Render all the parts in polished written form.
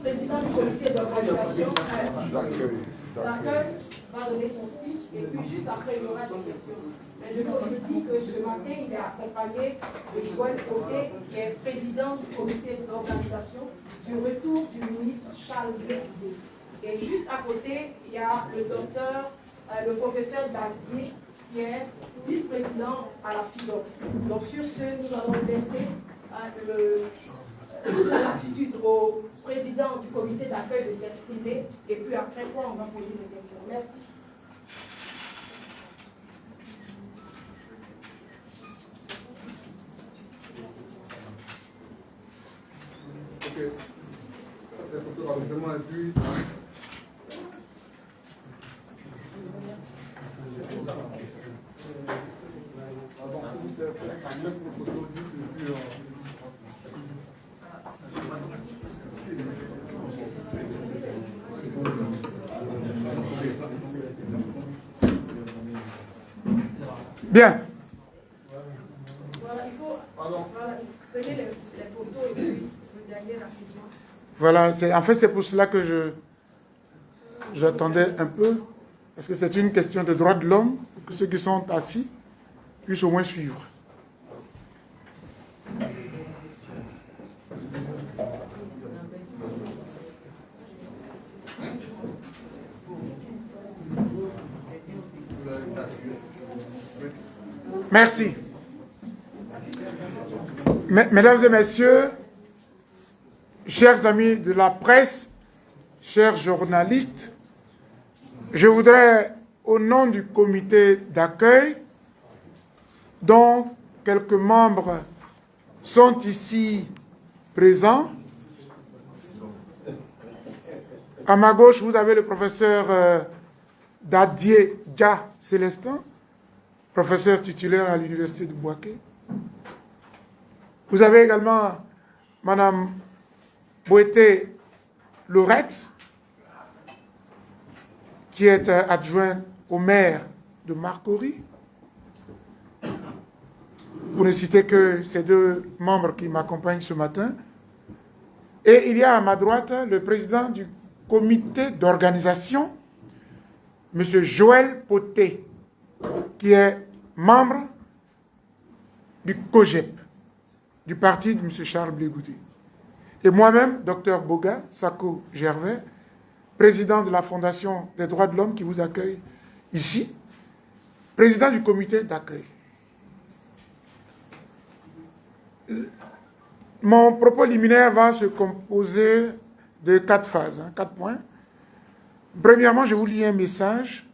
Président du comité d'organisation d'accueil va donner son speech et puis juste après il y aura des questions. Mais je vous aussi dis que ce matin il est accompagné de Joël Poté qui est président du comité d'organisation du retour du ministre Charles Blé-Goudé. Et juste à côté il y a le professeur Dardier qui est vice-président à la FIDOC. Donc sur ce nous allons laisser l'attitude au président du comité d'accueil de s'exprimer et puis après quoi on va poser des questions. Merci. Ok. La photo rapidement et puis... Bien. Voilà, il faut prenez les photos et puis le dernier rapidement. Voilà, en fait c'est pour cela que j'attendais un peu, parce que c'est une question de droits de l'homme, que ceux qui sont assis puissent au moins suivre. Merci. Mesdames et messieurs, chers amis de la presse, chers journalistes, je voudrais, au nom du comité d'accueil, dont quelques membres sont ici présents, à ma gauche, vous avez le professeur Dardier Dia Célestin, professeur titulaire à l'université de Bouaké. Vous avez également Madame Boété Lorette, qui est adjointe au maire de Marcory, pour ne citer que ces deux membres qui m'accompagnent ce matin. Et il y a à ma droite le président du comité d'organisation, M. Joël Poté, qui est membre du COGEP, du parti de M. Charles Blé-Goudé. Et moi-même, Dr Boga Sako Gervais, président de la Fondation des droits de l'homme qui vous accueille ici, président du comité d'accueil. Mon propos liminaire va se composer de 4 phases, 4 points. Premièrement, je vous lis un message.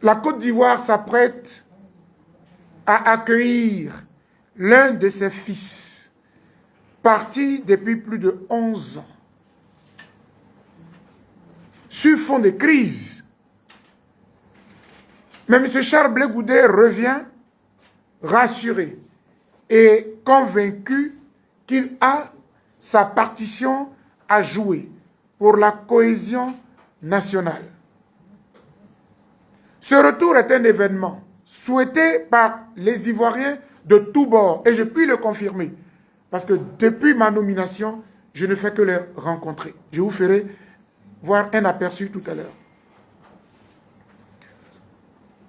La Côte d'Ivoire s'apprête à accueillir l'un de ses fils, parti depuis plus de 11 ans. Sur fond de crise, mais M. Charles Blé-Goudé revient rassuré et convaincu qu'il a sa partition à jouer pour la cohésion nationale. Ce retour est un événement souhaité par les Ivoiriens de tous bords, et je puis le confirmer, parce que depuis ma nomination, je ne fais que les rencontrer. Je vous ferai voir un aperçu tout à l'heure.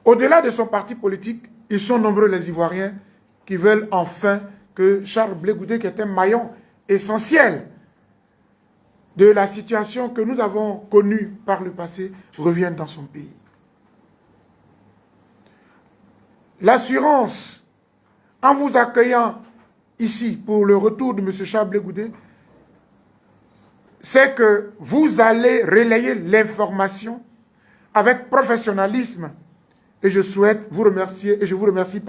Au-delà de son parti politique, ils sont nombreux les Ivoiriens qui veulent enfin que Charles Blé-Goudé, qui est un maillon essentiel de la situation que nous avons connue par le passé, revienne dans son pays. L'assurance, en vous accueillant ici pour le retour de M. Charles Blé-Goudé, c'est que vous allez relayer l'information avec professionnalisme. Et je souhaite vous remercier, et je vous remercie,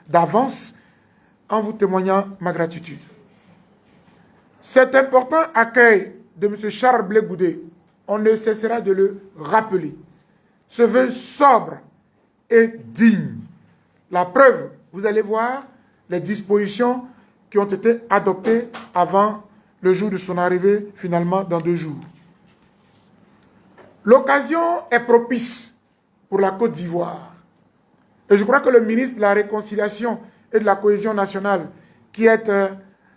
d'avance en vous témoignant ma gratitude. Cet important accueil de M. Charles Blé-Goudé, on ne cessera de le rappeler, se veut sobre et digne. La preuve, vous allez voir les dispositions qui ont été adoptées avant le jour de son arrivée, finalement dans 2 jours. L'occasion est propice pour la Côte d'Ivoire. Et je crois que le ministre de la Réconciliation et de la Cohésion nationale, qui est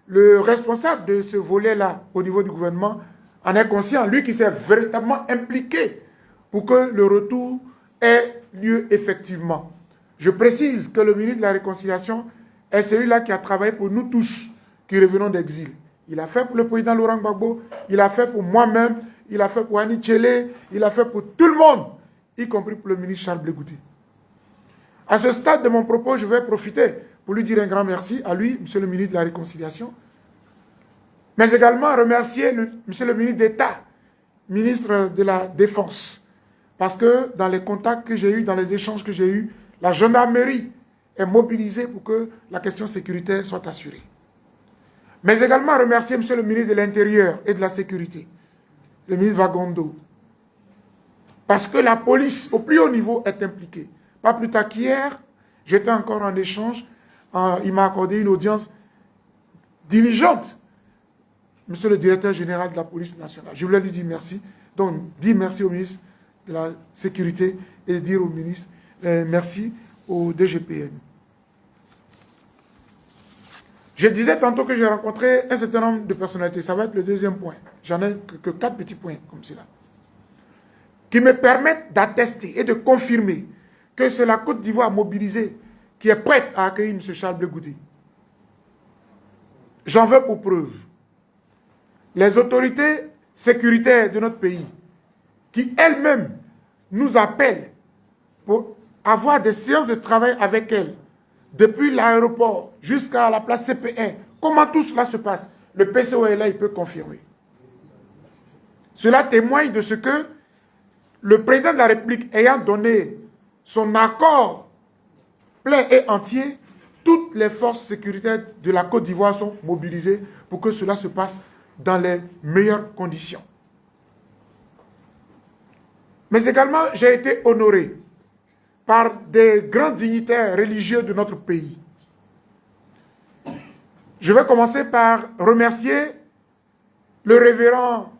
le responsable de ce volet-là au niveau du gouvernement en est conscient, lui qui s'est véritablement impliqué pour que le retour ait lieu effectivement. Je précise que le ministre de la Réconciliation est celui-là qui a travaillé pour nous tous qui revenons d'exil. Il a fait pour le président Laurent Gbagbo, il a fait pour moi-même, il a fait pour Annie Tchele, il a fait pour tout le monde, y compris pour le ministre Charles Blé Goudé. À ce stade de mon propos, je vais profiter pour lui dire un grand merci à lui, monsieur le ministre de la Réconciliation, mais également remercier monsieur le ministre d'État, ministre de la Défense, parce que dans les contacts que j'ai eus, dans les échanges que j'ai eus, la gendarmerie est mobilisée pour que la question sécuritaire soit assurée. Mais également remercier monsieur le ministre de l'Intérieur et de la Sécurité, le ministre Vagondo, parce que la police au plus haut niveau est impliquée. Pas plus tard qu'hier, j'étais encore en échange, il m'a accordé une audience diligente, monsieur le directeur général de la police nationale. Je voulais lui dire merci. Donc, dire merci au ministre de la Sécurité et dire au ministre merci au DGPN. Je disais tantôt que j'ai rencontré un certain nombre de personnalités. Ça va être le deuxième point. J'en ai que 4 petits points comme cela, qui me permettent d'attester et de confirmer que c'est la Côte d'Ivoire mobilisée qui est prête à accueillir M. Charles Blé Goudé. J'en veux pour preuve les autorités sécuritaires de notre pays qui elles-mêmes nous appellent pour avoir des séances de travail avec elles, depuis l'aéroport jusqu'à la place CP1. Comment tout cela se passe? Le PCO est là, il peut confirmer. Cela témoigne de ce que le président de la République ayant donné son accord plein et entier, toutes les forces sécuritaires de la Côte d'Ivoire sont mobilisées pour que cela se passe dans les meilleures conditions. Mais également, j'ai été honoré par des grands dignitaires religieux de notre pays. Je vais commencer par remercier le révérend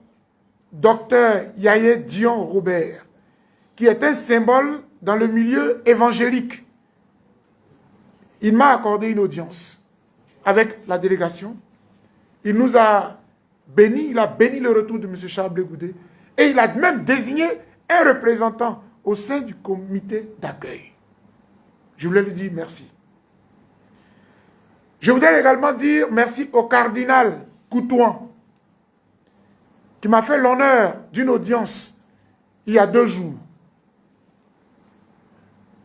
docteur Yaye Dion Robert, qui est un symbole dans le milieu évangélique. Il m'a accordé une audience avec la délégation. Il nous a bénis, il a béni le retour de M. Charles Blé Goudé et il a même désigné un représentant au sein du comité d'accueil. Je voulais lui dire merci. Je voudrais également dire merci au cardinal Coutouan, qui m'a fait l'honneur d'une audience il y a 2 jours.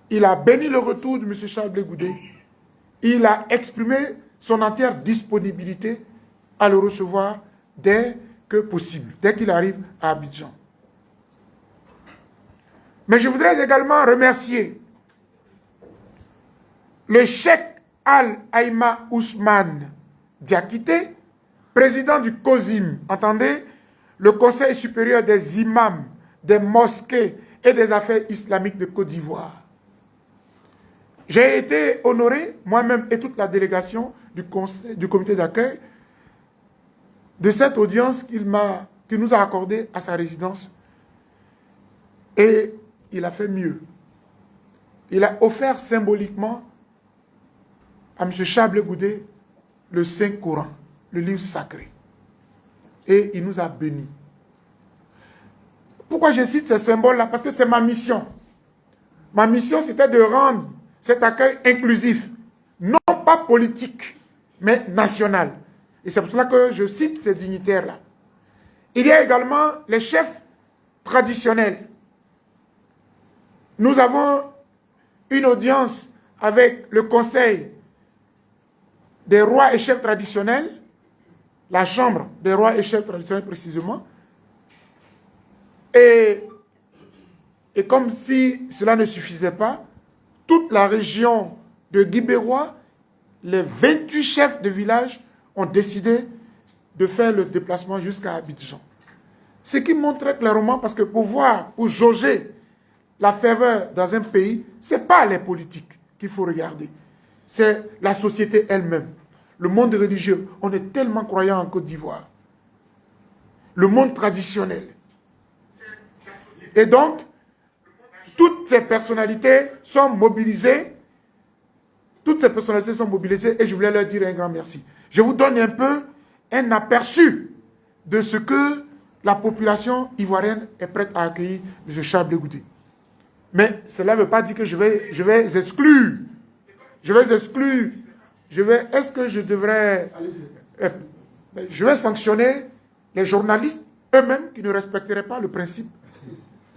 Il a béni le retour de M. Charles Blé Goudé. Il a exprimé son entière disponibilité à le recevoir dès que possible, dès qu'il arrive à Abidjan. Mais je voudrais également remercier le cheikh Al-Aïma Ousmane Diakité, président du COSIM, entendez, le Conseil supérieur des imams, des mosquées et des affaires islamiques de Côte d'Ivoire. J'ai été honoré, moi-même et toute la délégation du comité d'accueil, de cette audience qu'il nous a accordée à sa résidence. Et il a fait mieux. Il a offert symboliquement à M. Charles Blé Goudé le Saint-Coran, le livre sacré. Et il nous a bénis. Pourquoi je cite ces symboles-là? Parce que c'est ma mission. Ma mission, c'était de rendre cet accueil inclusif, non pas politique, mais national. Et c'est pour cela que je cite ces dignitaires-là. Il y a également les chefs traditionnels. Nous avons une audience avec le Conseil des rois et chefs traditionnels, la Chambre des rois et chefs traditionnels précisément. Et comme si cela ne suffisait pas, toute la région de Guibérois, les 28 chefs de village ont décidé de faire le déplacement jusqu'à Abidjan. Ce qui montre très clairement, parce que pour jauger la ferveur dans un pays, ce n'est pas les politiques qu'il faut regarder. C'est la société elle-même. Le monde religieux, on est tellement croyant en Côte d'Ivoire. Le monde traditionnel. Et donc, toutes ces personnalités sont mobilisées. Toutes ces personnalités sont mobilisées et je voulais leur dire un grand merci. Je vous donne un peu un aperçu de ce que la population ivoirienne est prête à accueillir M. Charles Blé Goudé. Mais cela ne veut pas dire que je vais exclure. Est-ce que je devrais... je vais sanctionner les journalistes eux-mêmes qui ne respecteraient pas le principe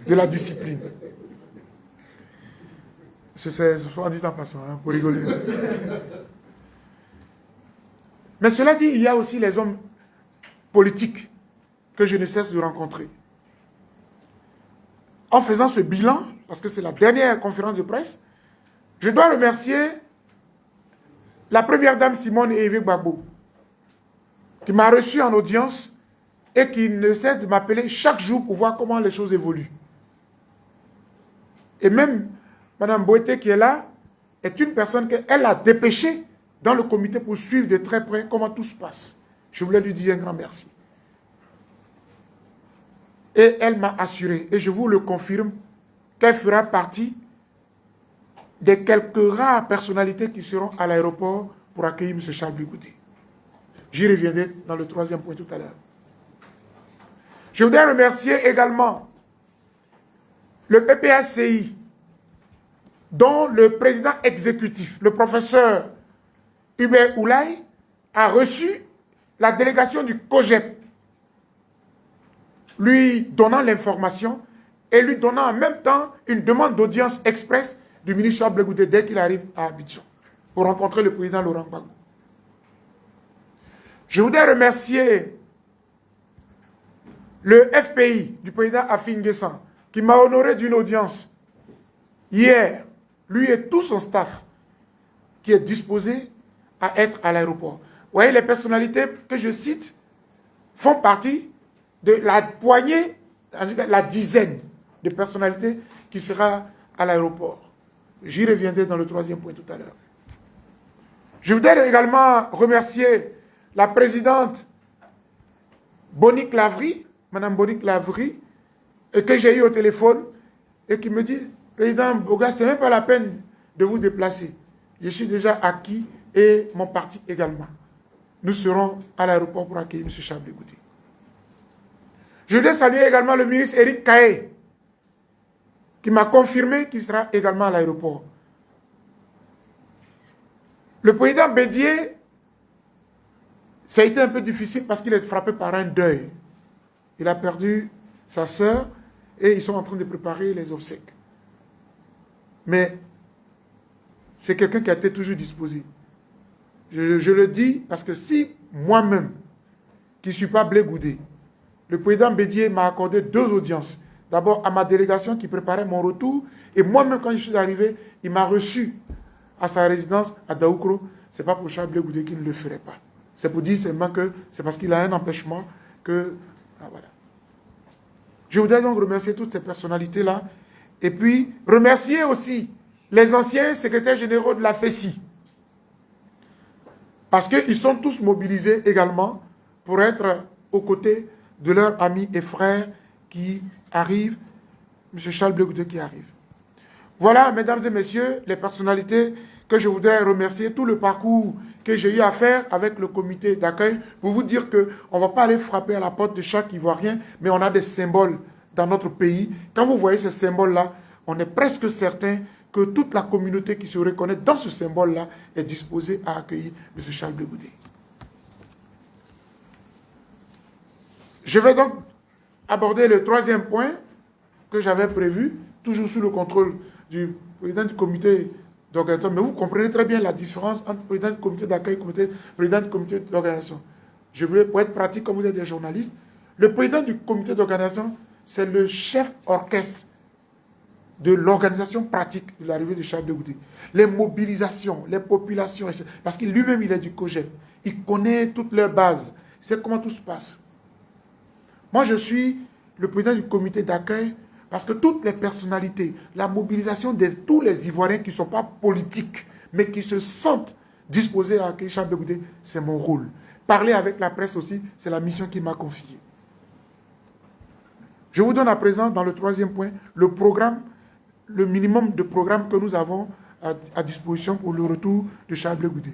de la discipline. C'est soit dit en passant, hein, pour rigoler. Mais cela dit, il y a aussi les hommes politiques que je ne cesse de rencontrer. En faisant ce bilan, parce que c'est la dernière conférence de presse, je dois remercier la première dame Simone Eheve Gbagbo, qui m'a reçu en audience et qui ne cesse de m'appeler chaque jour pour voir comment les choses évoluent. Et même Mme Boete qui est là, est une personne qu'elle a dépêchée dans le comité pour suivre de très près comment tout se passe. Je voulais lui dire un grand merci. Et elle m'a assuré, et je vous le confirme, qu'elle fera partie des quelques rares personnalités qui seront à l'aéroport pour accueillir M. Charles Blé Goudé. J'y reviendrai dans le troisième point tout à l'heure. Je voudrais remercier également le PPACI, dont le président exécutif, le professeur Hubert Oulaye, a reçu la délégation du COGEP, lui donnant l'information et lui donnant en même temps une demande d'audience express du ministre Charles Blé Goudé dès qu'il arrive à Abidjan pour rencontrer le président Laurent Gbagbo. Je voudrais remercier le FPI du président Afin Guessan qui m'a honoré d'une audience hier, lui et tout son staff qui est disposé à être à l'aéroport. Vous voyez, les personnalités que je cite font partie de la poignée, la dizaine de personnalités qui sera à l'aéroport. J'y reviendrai dans le troisième point tout à l'heure. Je voudrais également remercier la présidente Bonique Lavry, Mme Bonique Lavry, et que j'ai eu au téléphone, et qui me dit, Président Boga, ce n'est même pas la peine de vous déplacer. Je suis déjà acquis et mon parti également. Nous serons à l'aéroport pour accueillir M. Charles Blé Goudé. Je voudrais saluer également le ministre Éric Kaye, qui m'a confirmé qu'il sera également à l'aéroport. Le président Bédier, ça a été un peu difficile parce qu'il est frappé par un deuil. Il a perdu sa sœur et ils sont en train de préparer les obsèques. Mais c'est quelqu'un qui a été toujours disposé. Je le dis parce que si moi-même, qui ne suis pas Blé Goudé, le président Bédier m'a accordé 2 audiences. D'abord à ma délégation qui préparait mon retour, et moi-même quand je suis arrivé, il m'a reçu à sa résidence à Daoukro. Ce n'est pas pour Charles Blé Goudé qu'il ne le ferait pas. C'est pour dire seulement que c'est parce qu'il a un empêchement que... Ah, voilà. Je voudrais donc remercier toutes ces personnalités-là. Et puis, remercier aussi les anciens secrétaires généraux de la FESI. Parce qu'ils sont tous mobilisés également pour être aux côtés de leurs amis et frères qui arrivent, M. Charles Blé Goudé qui arrive. Voilà, mesdames et messieurs, les personnalités que je voudrais remercier, tout le parcours que j'ai eu à faire avec le comité d'accueil, pour vous dire qu'on ne va pas aller frapper à la porte de chaque Ivoirien, mais on a des symboles dans notre pays. Quand vous voyez ces symboles-là, on est presque certain que toute la communauté qui se reconnaît dans ce symbole-là est disposée à accueillir M. Charles Blé Goudé. Je vais donc aborder le troisième point que j'avais prévu, toujours sous le contrôle du président du comité d'organisation. Mais vous comprenez très bien la différence entre président du comité d'accueil et président du comité d'organisation. Je voulais, pour être pratique, comme vous êtes des journalistes, le président du comité d'organisation, c'est le chef orchestre de l'organisation pratique de l'arrivée de Charles Blé Goudé. Les mobilisations, les populations, parce qu'il lui-même, il est du COGEP. Il connaît toutes leurs bases. Il sait comment tout se passe. Moi, je suis le président du comité d'accueil parce que toutes les personnalités, la mobilisation de tous les Ivoiriens qui ne sont pas politiques, mais qui se sentent disposés à accueillir Charles Blé Goudé, c'est mon rôle. Parler avec la presse aussi, c'est la mission qu'il m'a confiée. Je vous donne à présent, dans le troisième point, le programme, le minimum de programme que nous avons à disposition pour le retour de Charles Blé Goudé.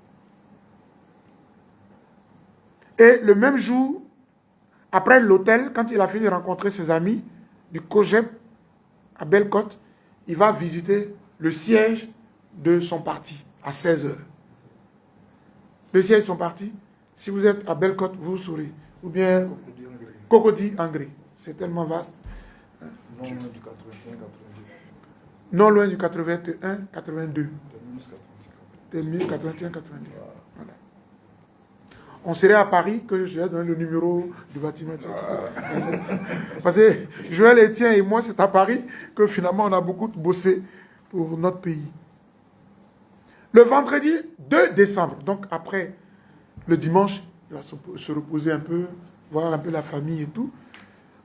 Et le même jour, après l'hôtel, quand il a fini de rencontrer ses amis du COGEP à Belle-Côte, il va visiter le siège de son parti à 16 h. Le siège de son parti, si vous êtes à Belle-Côte, vous saurez. Ou bien Cocody Angré. C'est tellement vaste. Non loin du 81, 82. Terminus 81, 82. Voilà. On serait à Paris que je vais donner le numéro du bâtiment. Parce que Joël Etienne et moi, c'est à Paris que finalement on a beaucoup bossé pour notre pays. Le vendredi 2 décembre, donc après le dimanche, il va se reposer un peu, voir un peu la famille et tout.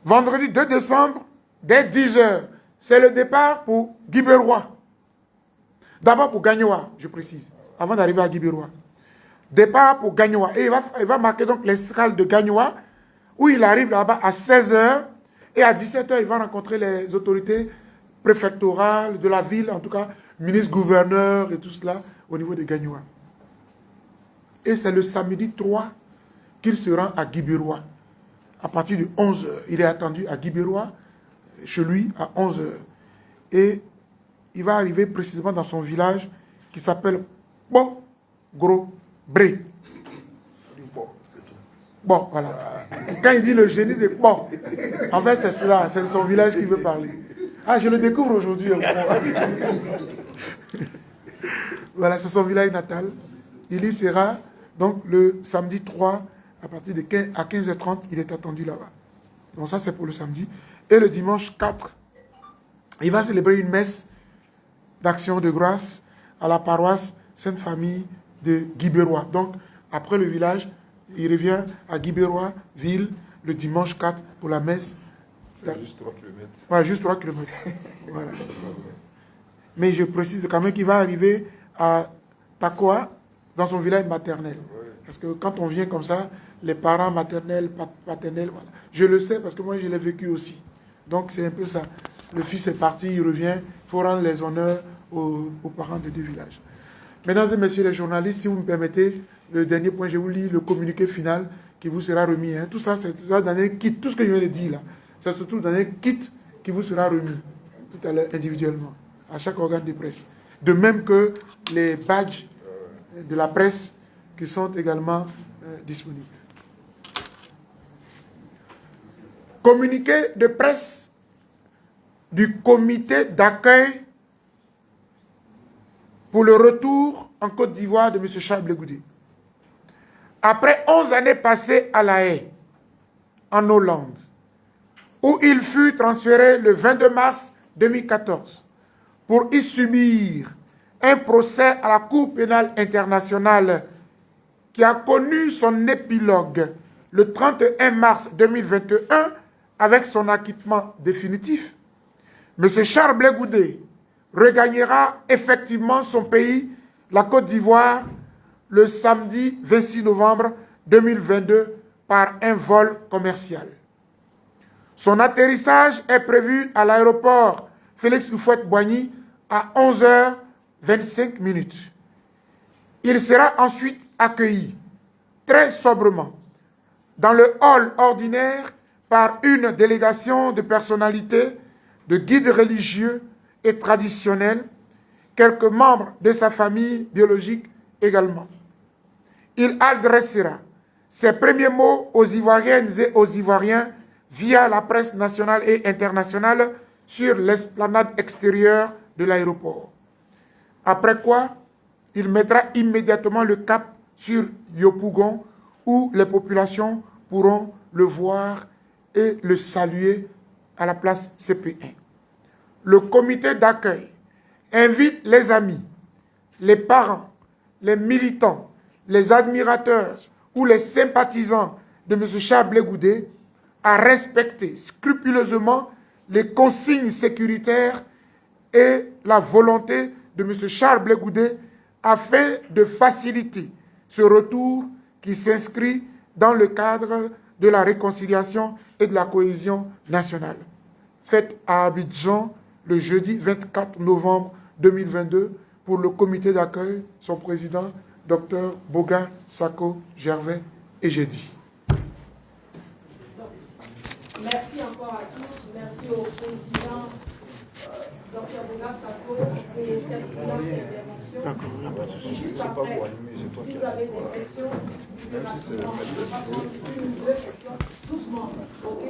Vendredi 2 décembre, dès 10 h, c'est le départ pour Guibérois. D'abord pour Gagnoa, je précise, avant d'arriver à Guibérois. Départ pour Gagnoa. Et il va marquer donc l'escale de Gagnoa, où il arrive là-bas à 16 h. Et à 17 h, il va rencontrer les autorités préfectorales de la ville, en tout cas, ministre, gouverneur et tout cela, au niveau de Gagnoa. Et c'est le samedi 3 qu'il se rend à Guibérois. À partir de 11 h, il est attendu à Guibérois, chez lui, à 11 h. Et il va arriver précisément dans son village qui s'appelle Bon Gros Bré. Bon, voilà. Quand il dit le génie de Bon, en fait, c'est cela, c'est son village qui veut parler. Ah, je le découvre aujourd'hui. Voilà, c'est son village natal. Il y sera donc le samedi 3, à partir de 15 à 15 h 30, il est attendu là-bas. Donc ça, c'est pour le samedi. Et le dimanche 4, il va célébrer une messe d'action de grâce à la paroisse Sainte-Famille de Guibérois. Donc, après le village, il revient à Guibérois, ville, le dimanche 4 pour la messe. C'est juste 3 km. Ouais, juste 3 km. Voilà. Mais je précise quand même qu'il va arriver à Takoa, dans son village maternel. Parce que quand on vient comme ça, les parents maternels, paternels, voilà. Je le sais parce que moi, je l'ai vécu aussi. Donc, c'est un peu ça. Le fils est parti, il revient. Il faut rendre les honneurs aux parents des deux villages. Mesdames et messieurs les journalistes, si vous me permettez, le dernier point, je vous lis le communiqué final qui vous sera remis. Hein. Tout ça, c'est dans un kit. Tout ce que je viens de dire là, c'est surtout dans un kit qui vous sera remis tout à l'heure individuellement, à chaque organe de presse. De même que les badges de la presse qui sont également disponibles. Communiqué de presse du comité d'accueil pour le retour en Côte d'Ivoire de M. Charles Blé Goudé. Après 11 années passées à La Haye, en Hollande, où il fut transféré le 22 mars 2014 pour y subir un procès à la Cour pénale internationale qui a connu son épilogue le 31 mars 2021 avec son acquittement définitif, M. Charles Blé Goudé regagnera effectivement son pays, la Côte d'Ivoire, le samedi 26 novembre 2022 par un vol commercial. Son atterrissage est prévu à l'aéroport Félix Houphouët-Boigny à 11h25. Il sera ensuite accueilli très sobrement dans le hall ordinaire par une délégation de personnalités, de guides religieux et traditionnels, quelques membres de sa famille biologique également. Il adressera ses premiers mots aux Ivoiriennes et aux Ivoiriens via la presse nationale et internationale sur l'esplanade extérieure de l'aéroport. Après quoi, il mettra immédiatement le cap sur Yopougon, où les populations pourront le voir et le saluer à la place CP1. Le comité d'accueil invite les amis, les parents, les militants, les admirateurs ou les sympathisants de M. Charles Blé Goudé à respecter scrupuleusement les consignes sécuritaires et la volonté de M. Charles Blé Goudé afin de faciliter ce retour qui s'inscrit dans le cadre de la réconciliation et de la cohésion nationale. Faite à Abidjan le jeudi 24 novembre 2022 pour le comité d'accueil, son président, Dr Boga Sako Gervais et Jeudi. merci encore à tous. Merci au président Dr. Boga Sako pour cette brillante intervention. Et juste après, si vous avez des questions, systématiquement, je vais prendre une ou deux questions, doucement. Ok?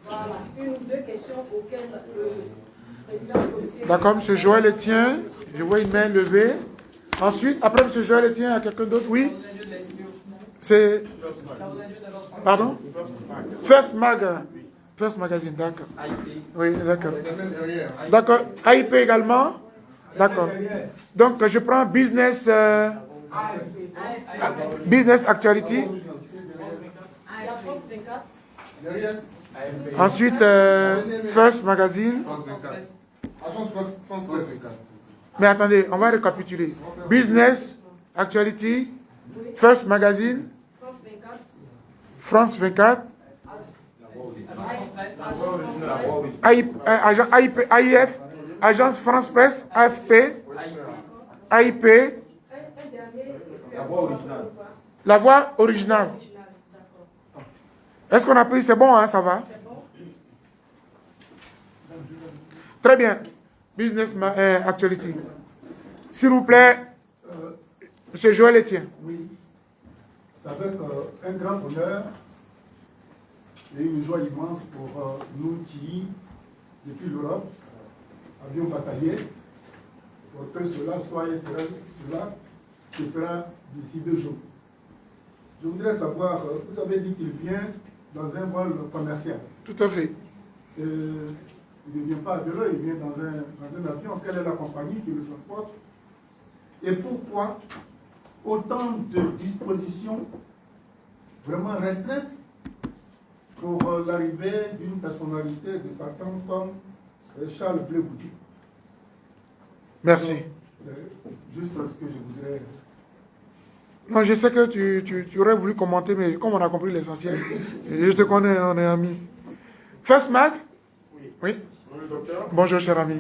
Voilà, une ou deux questions auxquelles le président du comité... D'accord, M. Joël Etienne, je vois une main levée. Ensuite, après M. Joël Etienne, il y a quelqu'un d'autre? Oui? C'est... Pardon? First Magazine, d'accord. Oui, d'accord. D'accord. AIP également? D'accord. Donc, je prends Business Actuality. La France 24. Ensuite, First Magazine. Mais attendez, on va récapituler. Business Actuality, First Magazine, France 24, AIF, Agence France Presse, AFP, AIP, La Voix Originale. Est-ce qu'on a pris? C'est bon, hein, ça va? Très bien. Business Actuality. S'il vous plaît, M. Joël Etienne. Oui. C'est avec un grand honneur et une joie immense pour nous qui, depuis l'Europe, avions bataillé pour que cela soit et cela se fera d'ici 2 jours. Je voudrais savoir, vous avez dit qu'il vient dans un vol commercial. Tout à fait. Il ne vient pas à vélo, il vient dans un avion. Quelle est la compagnie qui le transporte? Et pourquoi autant de dispositions vraiment restreintes pour l'arrivée d'une personnalité de Satan comme Charles Blé Goudé? Merci. C'est juste ce que je voudrais... Non, je sais que tu aurais voulu commenter, mais comme on a compris l'essentiel, je te connais, on est amis. First Mag? Oui. Oui. Bonjour docteur. Bonjour cher ami.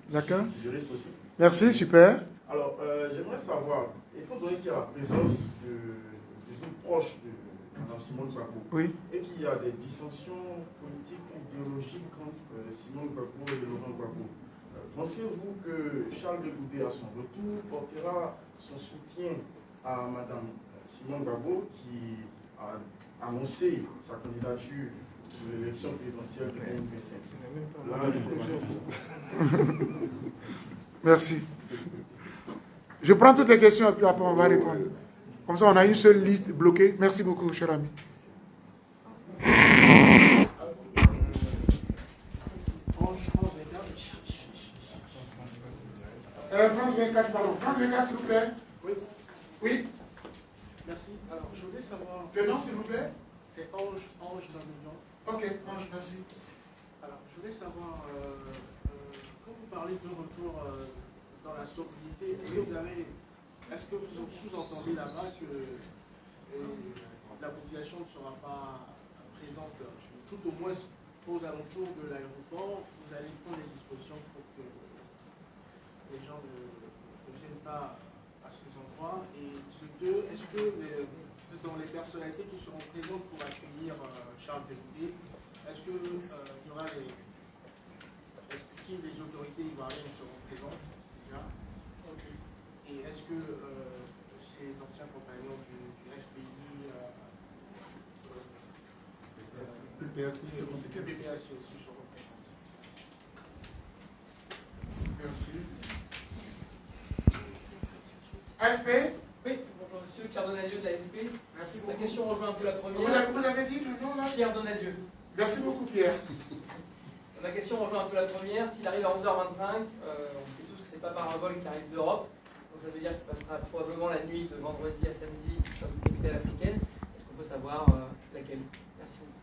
D'accord. Juriste aussi. Merci, super. Alors, j'aimerais savoir, étant donné qu'il y a la présence d'une proche de Mme Simone Gbagbo, Oui. et qu'il y a des dissensions politiques et idéologiques entre Simone Gbagbo et Laurent Gbagbo, pensez-vous que Charles Blé Goudé, à son retour, portera son soutien à Mme Simone Gbagbo qui a annoncé sa candidature pour l'élection présidentielle de 2025? Merci. Je prends toutes les questions et puis après on va répondre. Comme ça, on a une seule liste bloquée. Merci beaucoup, cher ami. France 24, pardon. France 24, s'il vous plaît. Oui. Oui. Merci. Alors, je voulais savoir... Le nom, s'il vous plaît. C'est Ange Dominion. Ok, Ange, merci. Alors, je voulais savoir, quand vous parlez de retour dans la sobriété, est-ce que vous sous-entendez là-bas que la population ne sera pas présente, tout au moins aux alentours de l'aéroport, vous allez prendre les dispositions pour que les gens ne viennent pas à ces endroits? Et de deux, est-ce que dans les personnalités qui seront présentes pour accueillir Charles Blé Goudé, est-ce que il y aura est-ce que les autorités ivoiriennes seront présentes déjà? Okay. Et est-ce que ces anciens compagnons du FPI, PPAC aussi seront présents? Merci. AFP? Oui, bonjour monsieur, Pierre Donadieu de l'AFP. Merci La beaucoup. question rejoint un peu la première. Vous avez dit le nom là? Pierre Donadieu. Merci beaucoup, Pierre. Ma question rejoint un peu la première. S'il arrive à 11h25, on sait tous que ce n'est pas par un vol qui arrive d'Europe. Donc ça veut dire qu'il passera probablement la nuit de vendredi à samedi dans une capitale africaine. Est-ce qu'on peut savoir laquelle? Merci beaucoup.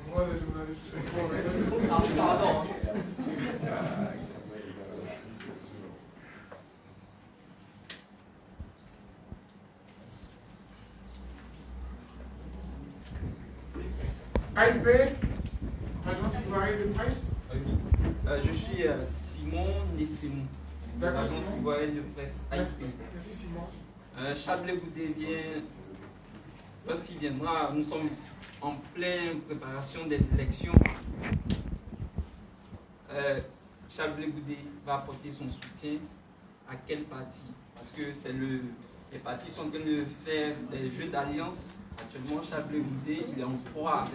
Moi, les journalistes. Ah, c'est pardon. AIP, Agence Ivoirienne de Presse. Je suis Simon Nessemou, D'accord, Agence Simon. Ivoirienne de Presse AIP. Merci Simon. Charles Blé Goudé vient lorsqu'il viendra, nous sommes en pleine préparation des élections. Charles Blé Goudé va apporter son soutien à quel parti? Parce que les partis sont en train de faire des jeux d'alliance. Actuellement, Charles Blé Goudé, il est en froid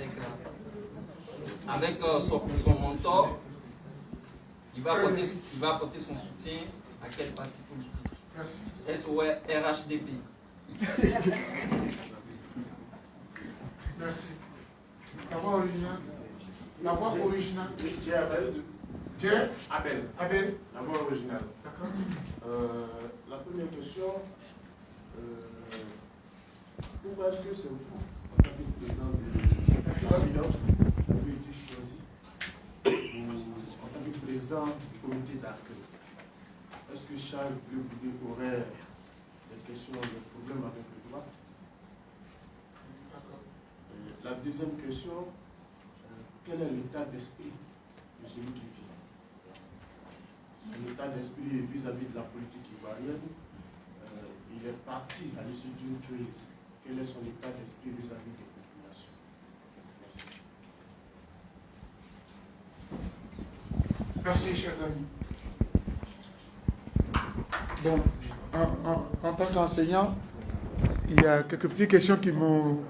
avec son mentor. Il va apporter son soutien à quel parti politique? Merci. SORHDP. Merci. La voix originale. La voix originale. Abel. Abel. La voix originale. D'accord. La première question, pourquoi est-ce que c'est vous, en tant que président de la finance, vous avez été choisi en tant que président du comité d'accueil? Est-ce que Charles Blé Goudé aurait des questions, des problèmes avec le droit? La deuxième question, quel est l'état d'esprit de celui qui vit? L'état d'esprit vis-à-vis de la politique ivoirienne, il est parti à l'issue d'une crise. Quel est son état d'esprit vis-à-vis des populations? Merci. Merci, chers amis. Bon, en tant qu'enseignant, il y a quelques petites questions qui m'ont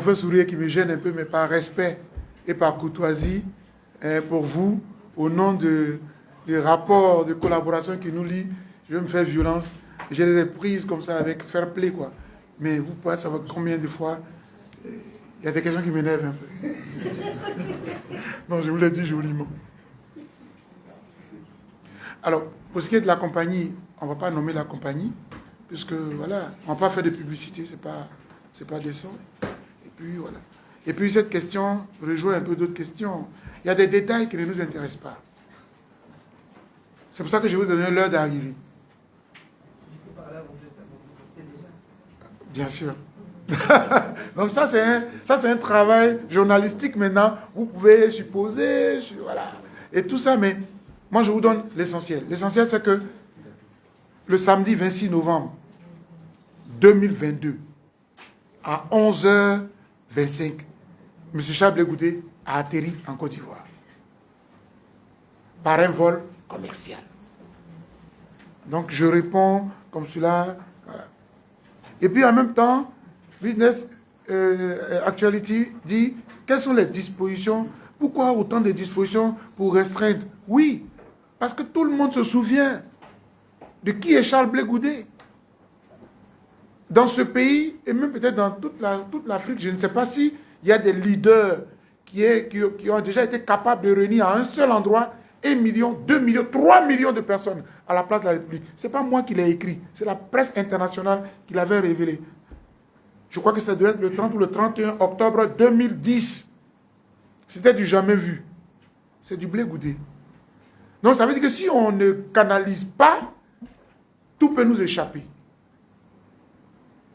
fait sourire, qui me gênent un peu, mais par respect et par courtoisie pour vous, au nom des rapports de collaboration qui nous lient, je vais me faire violence. J'ai des prises comme ça avec fair play, quoi. Mais vous pouvez savoir combien de fois il y a des questions qui m'énervent un peu. Non, je vous l'ai dit joliment. Alors, pour ce qui est de la compagnie, on ne va pas nommer la compagnie, puisque voilà, on ne va pas faire de publicité, c'est pas décent. Et puis voilà. Et puis cette question rejoint un peu d'autres questions. Il y a des détails qui ne nous intéressent pas. C'est pour ça que je vais vous donner l'heure d'arrivée. Bien sûr. Donc ça c'est un travail journalistique maintenant. Vous pouvez supposer, voilà, et tout ça, mais moi je vous donne l'essentiel. L'essentiel c'est que le samedi 26 novembre 2022 à 11h25, M. Charles Blé Goudé a atterri en Côte d'Ivoire par un vol commercial. Donc je réponds comme cela. Voilà. Et puis en même temps, Business Actuality dit quelles sont les dispositions, pourquoi autant de dispositions pour restreindre? Oui, parce que tout le monde se souvient de qui est Charles Blé Goudé. Dans ce pays, et même peut-être dans toute l'Afrique, je ne sais pas s'il y a des leaders qui ont déjà été capables de réunir à un seul endroit 1 million, 2 millions, 3 millions de personnes à la place de la République. Ce n'est pas moi qui l'ai écrit, c'est la presse internationale qui l'avait révélé. Je crois que ça devait être le 30 ou le 31 octobre 2010. C'était du jamais vu. C'est du Blé Goudé. Donc ça veut dire que si on ne canalise pas, tout peut nous échapper.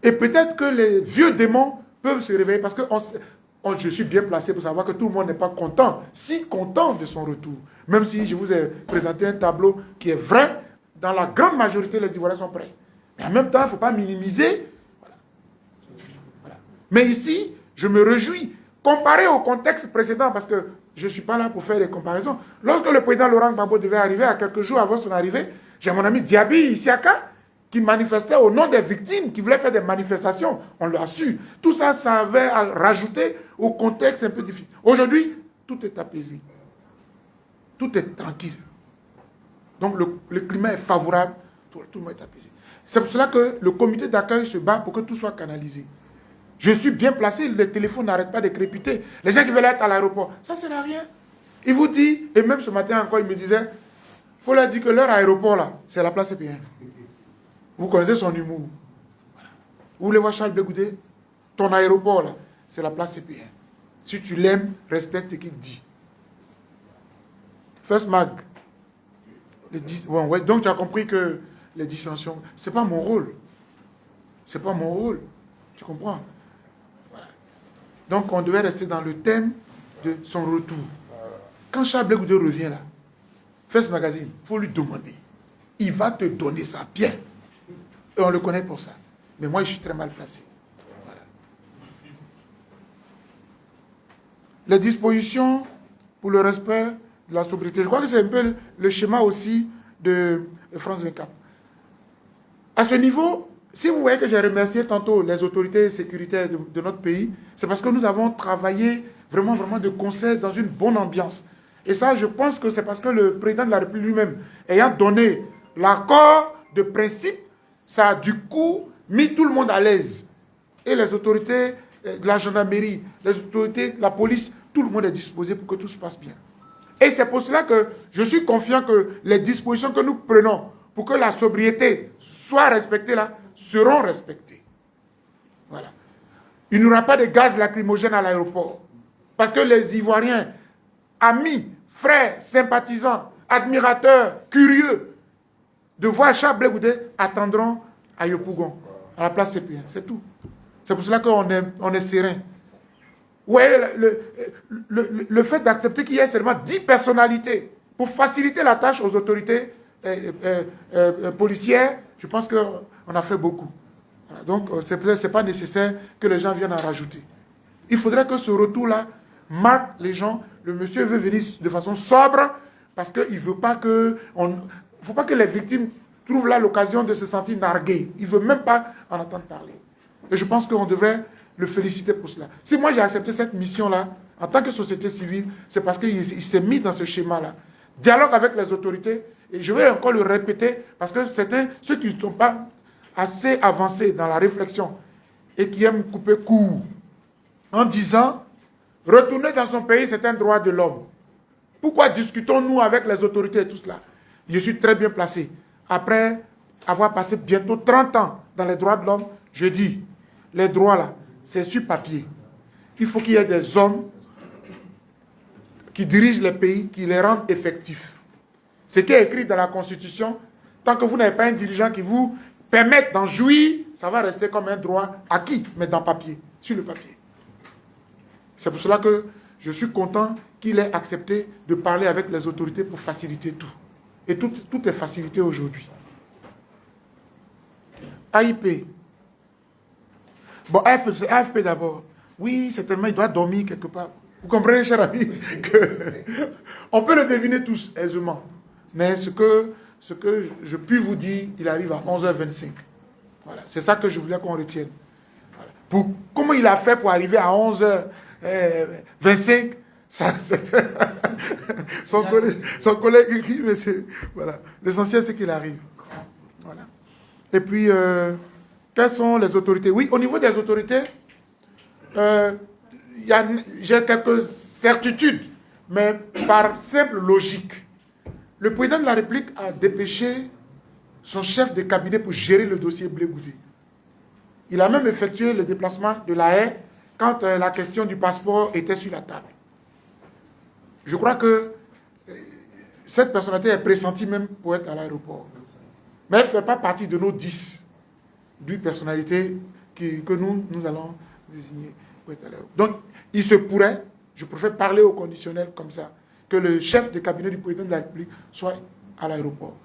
Et peut-être que les vieux démons peuvent se réveiller parce que je suis bien placé pour savoir que tout le monde n'est pas content, si content de son retour. Même si je vous ai présenté un tableau qui est vrai, dans la grande majorité, les Ivoiriens sont prêts. Mais en même temps, il ne faut pas minimiser. Voilà. Voilà. Mais ici, je me réjouis. Comparé au contexte précédent, parce que je ne suis pas là pour faire des comparaisons. Lorsque le président Laurent Gbagbo devait arriver, à quelques jours avant son arrivée, j'ai mon ami Diaby Isiaka, qui manifestait au nom des victimes, qui voulait faire des manifestations. On l'a su. Tout ça, ça avait rajouté au contexte un peu difficile. Aujourd'hui, tout est apaisé. Tout est tranquille. Donc le climat est favorable. Tout le monde est apaisé. C'est pour cela que le comité d'accueil se bat pour que tout soit canalisé. Je suis bien placé, les téléphones n'arrêtent pas de crépiter. Les gens qui veulent être à l'aéroport, ça ne sert à rien. Il vous dit, et même ce matin encore, il me disait, il faut leur dire que leur aéroport là, c'est la place CPN. Vous connaissez son humour. Voilà. Vous voulez voir Charles Blé Goudé? Ton aéroport là, c'est la place CPN. Si tu l'aimes, respecte ce qu'il dit. First Mag. Ouais, donc tu as compris que les dissensions, ce n'est pas mon rôle. Ce n'est pas mon rôle. Tu comprends? Voilà. Donc on devait rester dans le thème de son retour. Quand Charles Blé Goudé revient là, First Magazine, il faut lui demander. Il va te donner ça bien. Et on le connaît pour ça. Mais moi, je suis très mal placé. Voilà. les dispositions pour le respect de la sobriété. Je crois que c'est un peu le schéma aussi de France 24. À ce niveau, si vous voyez que j'ai remercié tantôt les autorités sécuritaires de notre pays, c'est parce que nous avons travaillé vraiment de concert dans une bonne ambiance. Et ça, je pense que c'est parce que le président de la République lui-même, ayant donné l'accord de principe, ça a du coup mis tout le monde à l'aise. Et les autorités de la gendarmerie, les autorités de la police, tout le monde est disposé pour que tout se passe bien. Et c'est pour cela que je suis confiant que les dispositions que nous prenons pour que la sobriété soit respectée là, seront respectées. Voilà. Il n'y aura pas de gaz lacrymogène à l'aéroport. Parce que les Ivoiriens, amis, frères, sympathisants, admirateurs, curieux de voir Charles Blé Goudé attendront à Yopougon, à la place CP1. C'est tout. C'est pour cela qu'on est serein. Vous voyez, le fait d'accepter qu'il y ait seulement 10 personnalités pour faciliter la tâche aux autorités policières, je pense qu'on a fait beaucoup. Voilà, donc, ce n'est pas nécessaire que les gens viennent en rajouter. Il faudrait que ce retour-là marque les gens. Le monsieur veut venir de façon sobre parce qu'il ne veut pas que... faut pas que les victimes trouvent là l'occasion de se sentir narguées. Il ne veut même pas en entendre parler. Et je pense qu'on devrait le féliciter pour cela. Si moi j'ai accepté cette mission-là, en tant que société civile, c'est parce qu'il s'est mis dans ce schéma-là. Dialogue avec les autorités, et je vais encore le répéter, parce que certains, ceux qui ne sont pas assez avancés dans la réflexion et qui aiment couper court, en disant, retourner dans son pays, c'est un droit de l'homme. Pourquoi discutons-nous avec les autorités et tout cela? Je suis très bien placé. Après avoir passé bientôt 30 ans dans les droits de l'homme, je dis, les droits là, c'est sur papier. Il faut qu'il y ait des hommes qui dirigent les pays, qui les rendent effectifs. Ce qui est écrit dans la Constitution, tant que vous n'avez pas un dirigeant qui vous permette d'en jouir, ça va rester comme un droit acquis, mais dans papier, sur le papier. C'est pour cela que je suis content qu'il ait accepté de parler avec les autorités pour faciliter tout. Et tout est facilité aujourd'hui. AIP. Bon, c'est AFP d'abord. Oui, certainement, il doit dormir quelque part. Vous comprenez, cher ami, on peut le deviner tous aisément. Mais ce que je puis vous dire, il arrive à 11h25. Voilà, c'est ça que je voulais qu'on retienne. Voilà. Comment il a fait pour arriver à 11h25 son collègue écrit, mais voilà. L'essentiel, c'est qu'il arrive. Voilà. Et puis, quelles sont les autorités? Oui, au niveau des autorités, j'ai quelques certitudes, mais par simple logique. Le président de la République a dépêché son chef de cabinet pour gérer le dossier Blé Goudé. Il a même effectué le déplacement de la haie quand la question du passeport était sur la table. Je crois que cette personnalité est pressentie même pour être à l'aéroport. Mais elle ne fait pas partie de nos 10 personnalités que nous allons désigner pour être à l'aéroport. Donc, il se pourrait, je préfère parler au conditionnel comme ça, que le chef de cabinet du président de la République soit à l'aéroport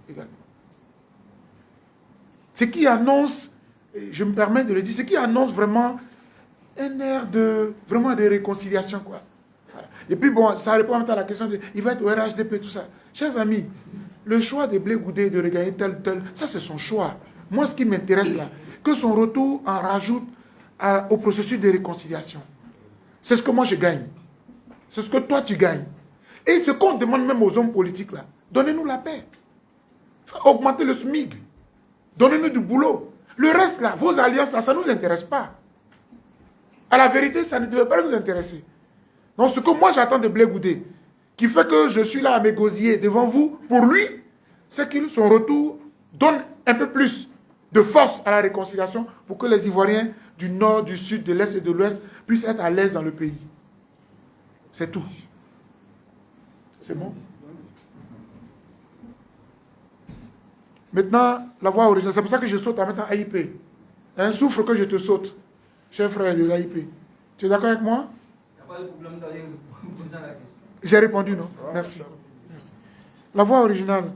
également. Ce qui annonce, je me permets de le dire, ce qui annonce vraiment un air de réconciliation, quoi. Voilà. Et puis bon, ça répond à la question de, il va être au RHDP, tout ça. Chers amis, le choix de Blé Goudé de regagner tel, ça c'est son choix. Moi, ce qui m'intéresse là, que son retour en rajoute au processus de réconciliation. C'est ce que moi je gagne. C'est ce que toi tu gagnes. Et ce qu'on demande même aux hommes politiques là, donnez-nous la paix. Augmentez le SMIC. Donnez-nous du boulot. Le reste là, vos alliances là, ça ne nous intéresse pas. À la vérité, ça ne devait pas nous intéresser. Donc ce que moi j'attends de Blé Goudé, qui fait que je suis là à m'égosiller devant vous, pour lui, c'est que son retour donne un peu plus de force à la réconciliation pour que les Ivoiriens du nord, du sud, de l'est et de l'ouest puissent être à l'aise dans le pays. C'est tout. C'est bon? Maintenant, la voie originale. C'est pour ça que je saute à maintenant AIP. Un souffle que je te saute, cher frère de l'AIP. Tu es d'accord avec moi? Il n'y a pas de problème d'aller répondre à la question. J'ai répondu, non? Merci. Merci. La voie originale.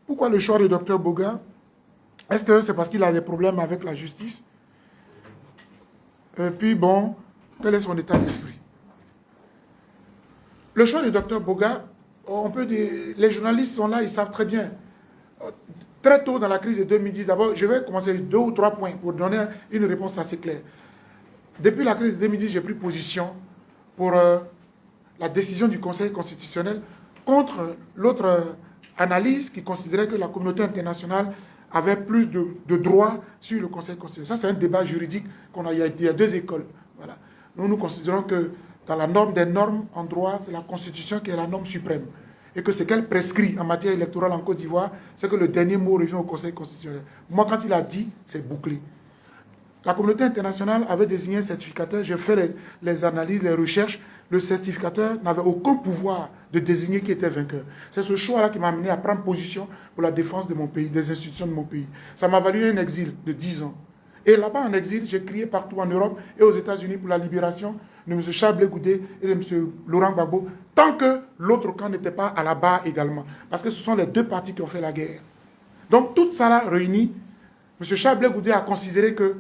Pourquoi le choix du docteur Boga? Est-ce que c'est parce qu'il a des problèmes avec la justice? Et puis bon, quel est son état d'esprit? le choix du docteur Boga, on peut dire, les journalistes sont là, ils savent très bien. Très tôt dans la crise de 2010, d'abord, je vais commencer avec 2 ou 3 points pour donner une réponse assez claire. Depuis la crise de 2010, j'ai pris position pour la décision du Conseil constitutionnel contre l'autre analyse qui considérait que la communauté internationale avait plus de droits sur le Conseil constitutionnel. Ça, c'est un débat juridique il y a 2 écoles. Voilà. Nous considérons que dans la norme des normes en droit, c'est la Constitution qui est la norme suprême. Et que ce qu'elle prescrit en matière électorale en Côte d'Ivoire, c'est que le dernier mot revient au Conseil constitutionnel. Moi, quand il a dit, c'est bouclé. La communauté internationale avait désigné un certificateur, j'ai fait les analyses, les recherches, le certificateur n'avait aucun pouvoir de désigner qui était vainqueur. C'est ce choix-là qui m'a amené à prendre position pour la défense de mon pays, des institutions de mon pays. Ça m'a valu un exil de 10 ans. Et là-bas, en exil, j'ai crié partout en Europe et aux États-Unis pour la libération de M. Charles Goudé et de M. Laurent Gbagbo, tant que l'autre camp n'était pas à la barre également. Parce que ce sont les 2 partis qui ont fait la guerre. Donc, tout ça là réuni, M. Charles Goudé a considéré que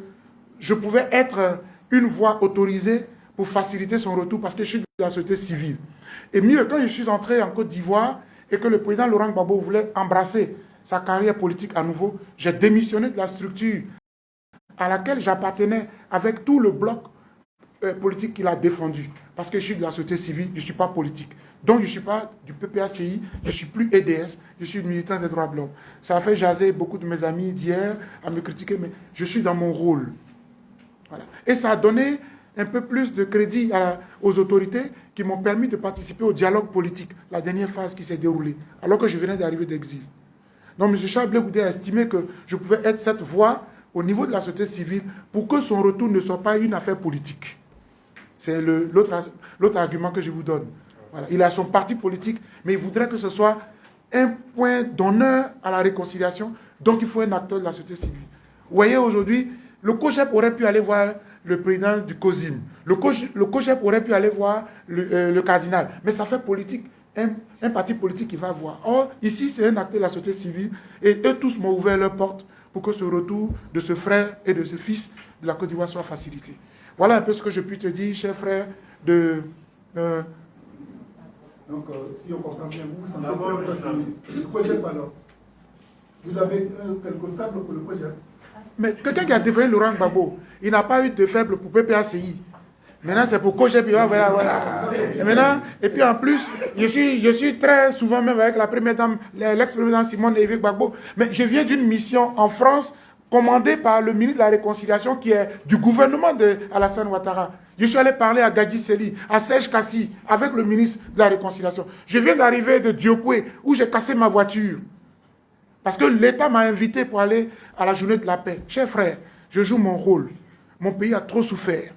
je pouvais être une voie autorisée pour faciliter son retour parce que je suis de la société civile. Et mieux, quand je suis entré en Côte d'Ivoire et que le président Laurent Gbagbo voulait embrasser sa carrière politique à nouveau, j'ai démissionné de la structure à laquelle j'appartenais avec tout le bloc politique qu'il a défendu. Parce que je suis de la société civile, je ne suis pas politique. Donc je ne suis pas du PPACI, je ne suis plus EDS, je suis militant des droits de l'homme. Ça a fait jaser beaucoup de mes amis d'hier à me critiquer, mais je suis dans mon rôle. Voilà. Et ça a donné un peu plus de crédit aux autorités qui m'ont permis de participer au dialogue politique, la dernière phase qui s'est déroulée, alors que je venais d'arriver d'exil. Donc M. Charles Goudé a estimé que je pouvais être cette voix au niveau de la société civile pour que son retour ne soit pas une affaire politique. C'est l'autre argument que je vous donne. Voilà. Il a son parti politique, mais il voudrait que ce soit un point d'honneur à la réconciliation, donc il faut un acteur de la société civile. Vous voyez, aujourd'hui, le COJEP aurait pu aller voir le président du COSIM. Le COJEP aurait pu aller voir le cardinal. Mais ça fait politique. Un parti politique qui va voir. Or, ici, c'est un acteur de la société civile. Et eux tous m'ont ouvert leurs portes pour que ce retour de ce frère et de ce fils de la Côte d'Ivoire soit facilité. Voilà un peu ce que je puis te dire, cher frère, de... Donc, si on comprend bien, vous sentez le COJEP alors. Vous avez quelque faible pour le COJEP. Mais quelqu'un qui a défendu Laurent Gbagbo, il n'a pas eu de faible pour PPACI. Maintenant, c'est pour COJEP. Voilà. Et maintenant, et puis en plus, je suis très souvent même avec la première dame, l'ex-première dame Simone Evé Gbagbo. Mais je viens d'une mission en France commandée par le ministre de la Réconciliation qui est du gouvernement d'Alassane Ouattara. Je suis allé parler à Gadji Seli, à Serge Kassi, avec le ministre de la Réconciliation. Je viens d'arriver de Diokwe, où j'ai cassé ma voiture. Parce que l'État m'a invité pour aller à la journée de la paix. Chers frères, je joue mon rôle. Mon pays a trop souffert.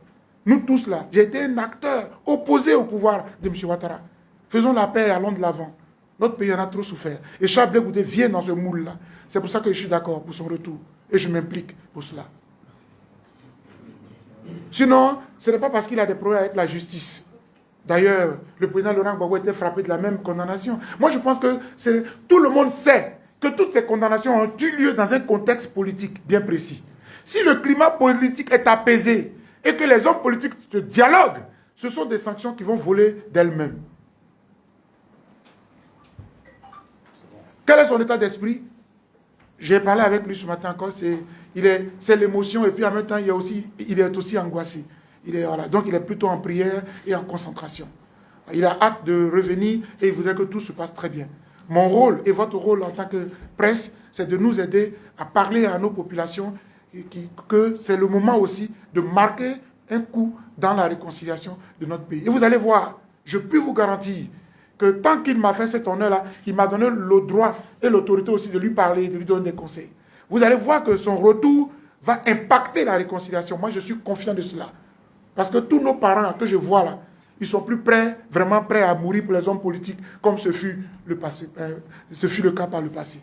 Nous tous là, j'ai été un acteur opposé au pouvoir de M. Ouattara. Faisons la paix et allons de l'avant. Notre pays en a trop souffert. Et Charles Goudé vient dans ce moule-là. C'est pour ça que je suis d'accord pour son retour. Et je m'implique pour cela. Sinon, ce n'est pas parce qu'il a des problèmes avec la justice. D'ailleurs, le président Laurent Gbagbo était frappé de la même condamnation. Moi, je pense que tout le monde sait que toutes ces condamnations ont eu lieu dans un contexte politique bien précis. Si le climat politique est apaisé et que les hommes politiques dialoguent, ce sont des sanctions qui vont voler d'elles-mêmes. Quel est son état d'esprit? J'ai parlé avec lui ce matin encore, c'est l'émotion et puis en même temps il est aussi angoissé. Voilà, donc il est plutôt en prière et en concentration. Il a hâte de revenir et il voudrait que tout se passe très bien. Mon rôle et votre rôle en tant que presse, c'est de nous aider à parler à nos populations que c'est le moment aussi de marquer un coup dans la réconciliation de notre pays. Et vous allez voir, je peux vous garantir que tant qu'il m'a fait cet honneur-là, il m'a donné le droit et l'autorité aussi de lui parler, de lui donner des conseils. Vous allez voir que son retour va impacter la réconciliation. Moi, je suis confiant de cela. Parce que tous nos parents que je vois là, ils sont plus prêts, vraiment prêts à mourir pour les hommes politiques, comme ce fut le cas par le passé.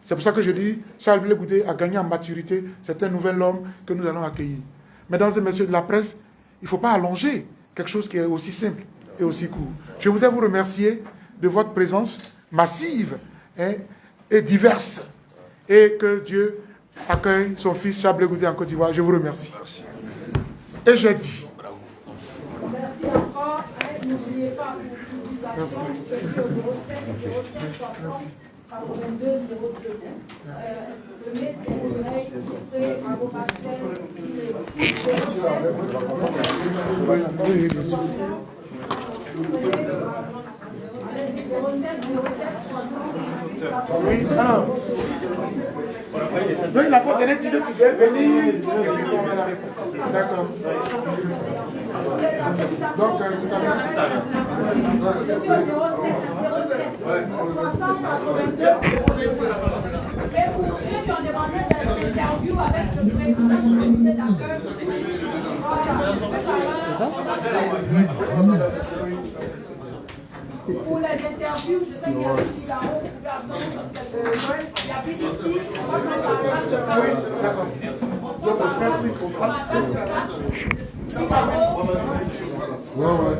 C'est pour ça que je dis, Charles Goudé a gagné en maturité, c'est un nouvel homme que nous allons accueillir. Mesdames et messieurs de la presse, il ne faut pas allonger quelque chose qui est aussi simple et aussi court. Je voudrais vous remercier de votre présence massive et diverse. Et que Dieu accueille son fils Charles Goudé en Côte d'Ivoire. Je vous remercie. Et j'ai dit. Merci encore. N'oubliez pas. d'utilisation, je suis au 07 60 82 02. Le mail, c'est direct, à vos Oui, alors. Donc, il a faut donner, tu dois venir. Et puis, on va la réponse. D'accord. Donc, tout à l'heure. Je suis au 07 60 82 02. Et pour ceux qui ont demandé des interviews avec le président du comité d'accueil, c'est ça? Pour les interviews, je sais qu'il y a des là-haut, il y a plus ici, on va préparer. Oui, d'accord. Donc, merci. On va Ouais, ouais.